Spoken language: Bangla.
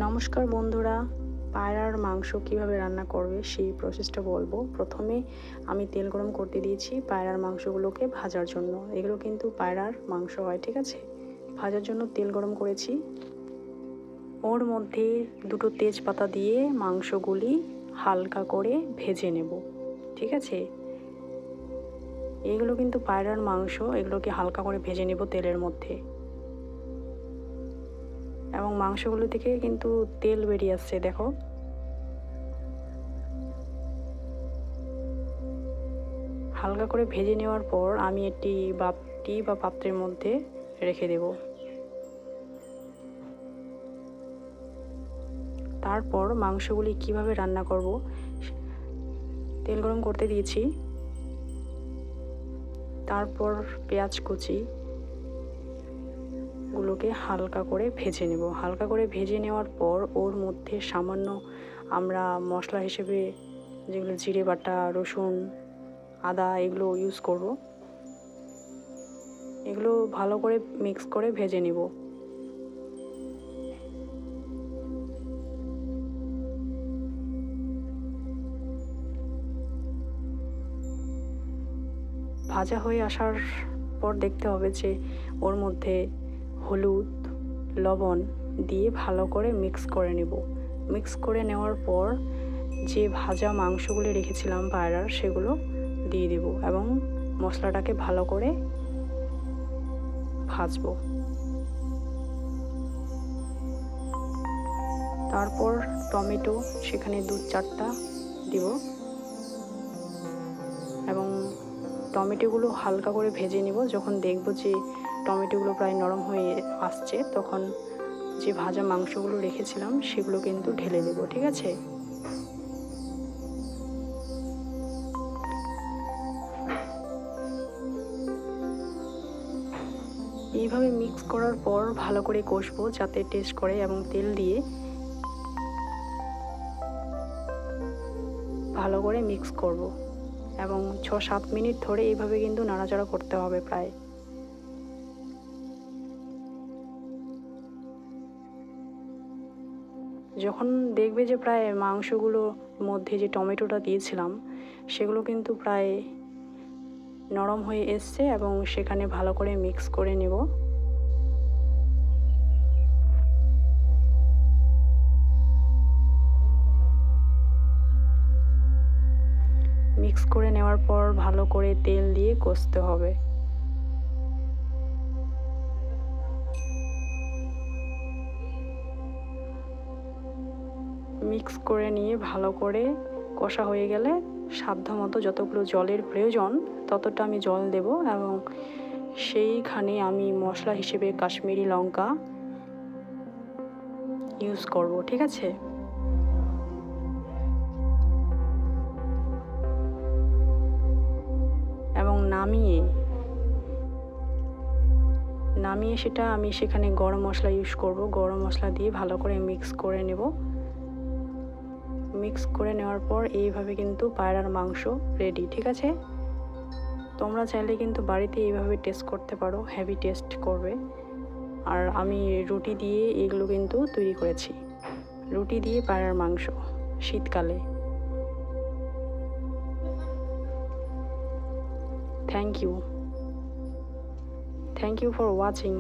নমস্কার বন্ধুরা, পায়রার মাংস কিভাবে রান্না করবে সেই প্রসেসটা বলবো। প্রথমে আমি তেল গরম করতে দিয়েছি পায়রার মাংসগুলোকে ভাজার জন্য। এগুলো কিন্তু পায়রার মাংস হয়, ঠিক আছে। ভাজার জন্য তেল গরম করেছি, ওর মধ্যে দুটো তেজপাতা দিয়ে মাংসগুলি হালকা করে ভেজে নেব, ঠিক আছে। এগুলো কিন্তু পায়রার মাংস, এগুলোকে হালকা করে ভেজে নেব তেলের মধ্যে। এবং মাংসগুলো থেকে কিন্তু তেল বেরিয়ে আসছে, দেখো। হালকা করে ভেজে নেওয়ার পর আমি একটি বাটি বা পাত্রের মধ্যে রেখে দেব। তারপর মাংসগুলি কিভাবে রান্না করব, তেল গরম করতে দিয়েছি। তারপর পেঁয়াজ কুচি গুলোকে হালকা করে ভেজে নেব। হালকা করে ভেজে নেওয়ার পর ওর মধ্যে সামান্য আমরা মশলা হিসেবে যেগুলো জিরে বাটা, রসুন, আদা এগুলো ইউজ করব। এগুলো ভালো করে মিক্স করে ভেজে নেব। ভাজা হয়ে আসার পর দেখতে হবে যে ওর মধ্যে হলুদ, লবণ দিয়ে ভালো করে মিক্স করে নেব। মিক্স করে নেওয়ার পর যে ভাজা মাংসগুলি রেখেছিলাম পায়রার, সেগুলো দিয়ে দেব এবং মশলাটাকে ভালো করে ভাজবো। তারপর টমেটো সেখানে 2-4টা দিব এবং টমেটোগুলো হালকা করে ভেজে নেব। যখন দেখব যে টমেটোগুলো প্রায় নরম হয়ে আসছে, তখন যে ভাজা মাংসগুলো রেখেছিলাম সেগুলো কিন্তু ঢেলে দেব, ঠিক আছে। এইভাবে মিক্স করার পর ভালো করে কষবো যাতে টেস্ট করে, এবং তেল দিয়ে ভালো করে মিক্স করব এবং 6-7 মিনিট ধরে এইভাবে কিন্তু নাড়াচাড়া করতে হবে প্রায়। যখন দেখবে যে প্রায় মাংসগুলোর মধ্যে যে টমেটোটা দিয়েছিলাম সেগুলো কিন্তু প্রায় নরম হয়ে এসছে এবং সেখানে ভালো করে মিক্স করে নেব। মিক্স করে নেওয়ার পর ভালো করে তেল দিয়ে কষতে হবে। মিক্স করে নিয়ে ভালো করে কষা হয়ে গেলে সাধ্যমতো যতগুলো জলের প্রয়োজন ততটা আমি জল দেব এবং সেইখানে আমি মশলা হিসেবে কাশ্মীরি লঙ্কা ইউজ করব, ঠিক আছে। এবং নামিয়ে সেটা আমি সেখানে গরম মশলা ইউজ করব। গরম মশলা দিয়ে ভালো করে মিক্স করে নেব। মিক্স করে নেওয়ার পর এইভাবে কিন্তু পায়রার মাংস রেডি, ঠিক আছে। তোমরা চাইলে কিন্তু বাড়িতে এইভাবে টেস্ট করতে পারো, হেভি টেস্ট করবে। আর আমি রুটি দিয়ে এগুলো কিন্তু তৈরি করেছি, রুটি দিয়ে পায়রার মাংস শীতকালে। Thank you for watching.